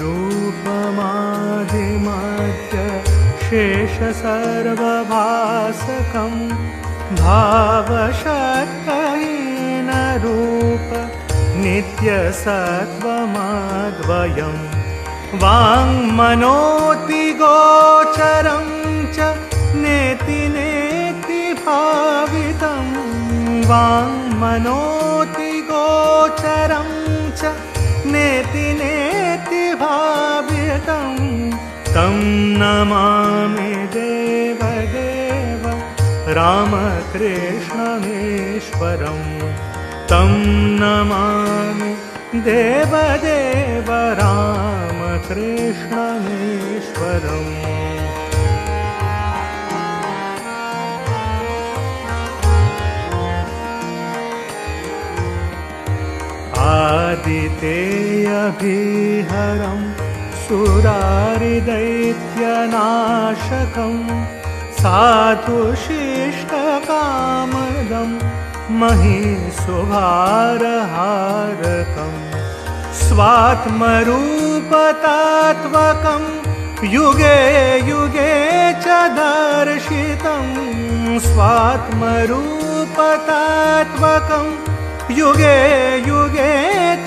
रूपमादिमध्य शेष सर्वभासकं भावशक्तहीन रूप नित्यसत्त्वमद्वयं वाङ्मनोति गोचरं च नेति नेति भावितं वाङ्मनोति गोचरं च नेति नेति भावितं तं नमामि देवदेव रामकृष्णमीश्वरं तं नमामि देवदेव रामकृष्णमीश्वरम् आदितेयभिहरं सुरारिदैत्यनाशकं साधुशिष्टकामदं महिषुभारहारकं स्वात्मरूपतात्वकं युगे युगे च दर्शितं स्वात्मरूपतात्वकं युगे युगे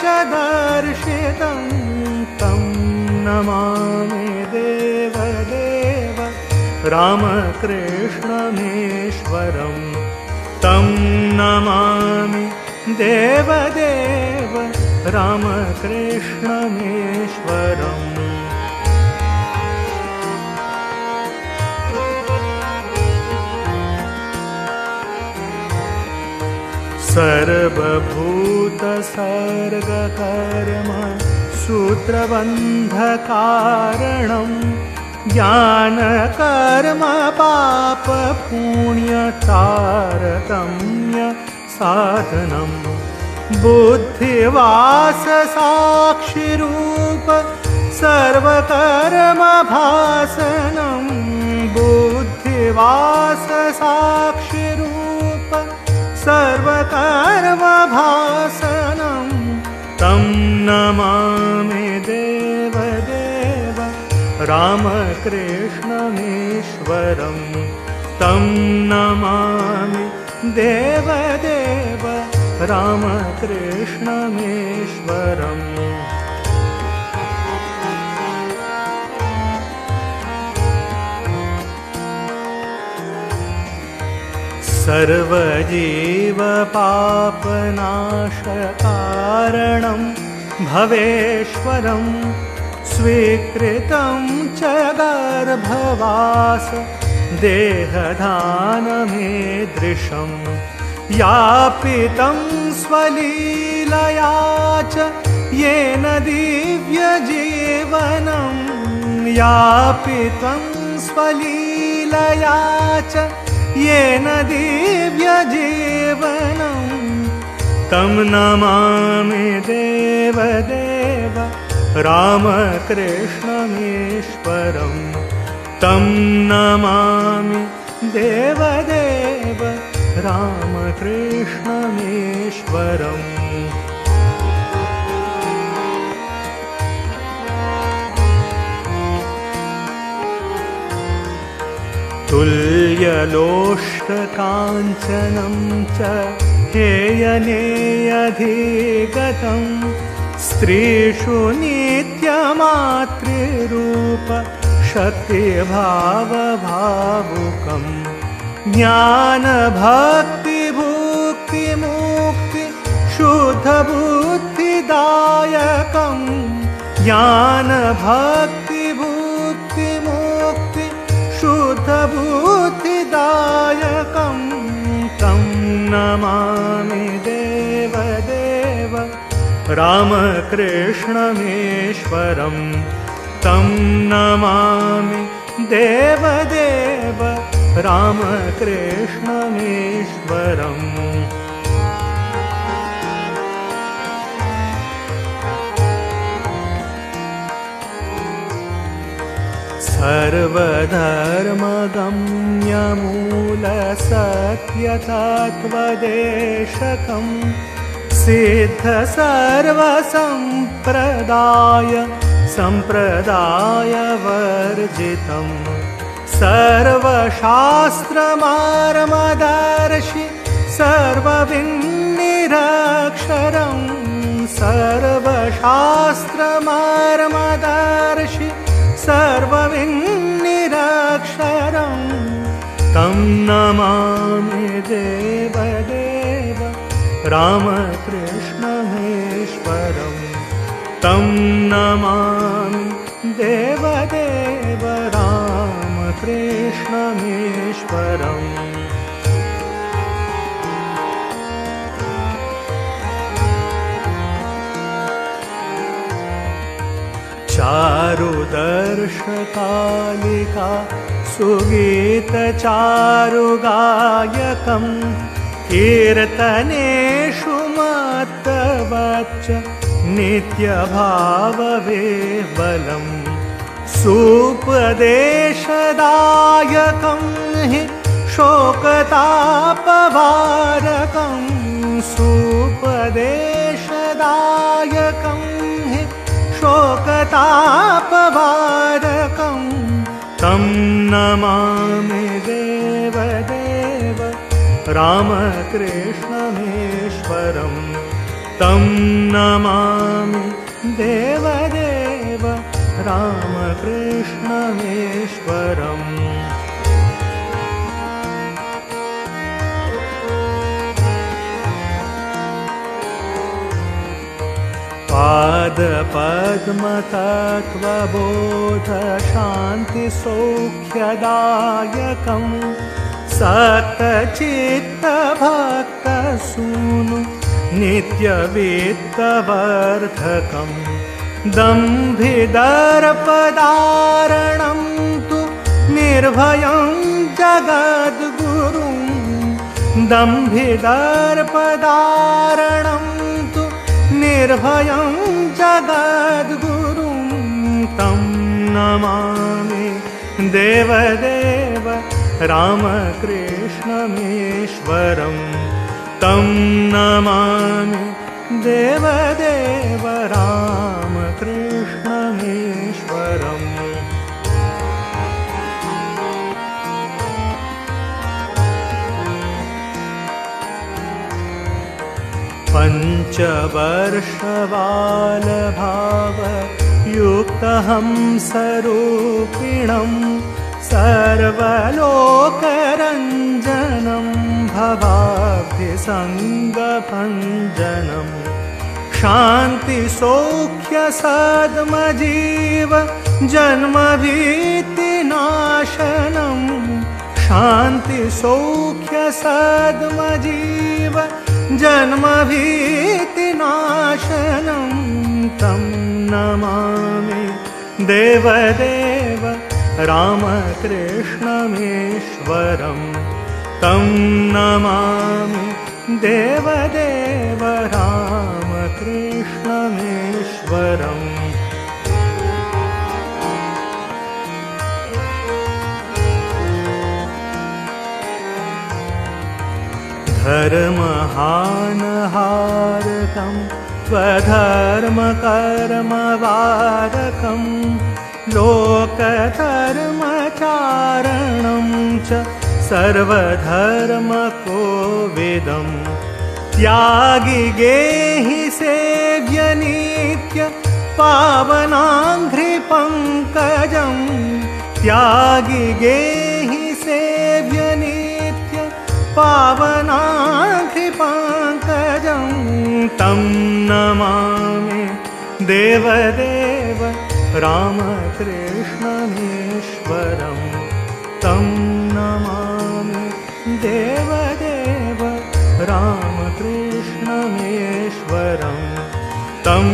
च दर्शितं तं नमामि देवदेव रामकृष्णमीश्वरं तं नमामि देवदेव रामकृष्णमीश्वरम् सर्वभूतसर्गकर्म सूत्रबन्धकारणं ज्ञानकर्म पापपुण्यतारतम्य साधनं बुद्धिवाससाक्षिरूप सर्वकर्मभासनं बुद्धिवाससाक्षिरूप सर्वकर्मभासनं तं नमामि देवदेव रामकृष्णमीश्वरं तं नमामि देवदेव रामकृष्णमीश्वरम् सर्वजीवपापनाशकारणं भवेश्वरं स्वीकृतं च गर्भवास देहधानमीदृशं यापितं स्वलीलया च येन दिव्यजीवनं यापितं स्वलीलया च येन दिव्यजीवनं तं नमामि देवदेव रामकृष्णमीश्वरं तं नमामि देवदेव रामकृष्णमीश्वरम् तुल्यलोष्टकाञ्चनं च हेयनेयधिगतं स्त्रीषु नित्यमातृरूप शक्तिभावभावुकं ज्ञानभक्तिभुक्तिमुक्ति शुद्धबुद्धिदायकं ज्ञानभक्तिभुक्तिमुक्ति शुद्धबुद्धिदायकं तं नमामि देवदेव रामकृष्णमीश्वरं तं नमामि देवदेव रामकृष्णमीश्वरम् सर्वधर्मगम्यमूलसत्यतत्त्वदेशकं सिद्धसर्वसम्प्रदाय सम्प्रदायवर्जितं सर्वशास्त्रमार्मदर्शि सर्वविन्निरक्षरं सर्वशास्त्रमार्मदर्शि सर्वविन्निरक्षरं तं नमामि देवदेव रामकृष्णमेश्वरम् तं नमामि देवदेव रामकृष्णमेश्वरम् चारुदर्शकालिका सुगीतचारुगायकं कीर्तनेषु मत्तवच्च नित्यभावविह्वलं सुपदेशदायकं हि शोकतापवारकं सुपदेशदायकं हि शोकतापवारकं तं नमामि देवदेव रामकृष्णमेश्वरम् तं नमामि देवदेव रामकृष्णमेश्वरम् पादपद्मतत्त्वबोधशान्तिसौख्यदायकं सक्तचित्तभक्तसूनु नित्यवित्तवर्धकं दम्भिदर्पदारणं तु निर्भयं जगद्गुरुं दम्भिदर्पदारणं तु निर्भयं जगद्गुरुं तं नमामि देवदेव रामकृष्णमेश्वरम् तं नमामि देवदेव रामकृष्णमेश्वरम् पञ्चवर्षबालभावयुक्तहंसरूपिणं सर्वलोकरञ्जनं भवाब्धिसङ्गभञ्जनं शान्तिसौख्यसद्मजीव जन्मभीतिनाशनं शान्तिसौख्यसद्मजीव जन्मभीतिनाशनं तं नमामि देवदेव रामकृष्णमेश्वरम् तं नमामि देवदेव रामकृष्णमेश्वरम् धर्महानहारकं स्वधर्मकर्मवारकं लोकधर्मचारणं च सर्वधर्मकोविदं त्यागी गेहि सेव्य नित्य पावनाङ्घ्रिपङ्कजं त्यागी गेहि सेव्य नित्य पावनाङ्घ्रिपङ्कजं तं नमामि देवदेव रामकृष्णमेश्वरम् तं नमामि देवदेव रामकृष्णमेश्वरम् तं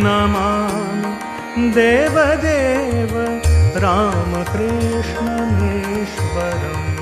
नमामि देवदेव रामकृष्णमेश्वरम्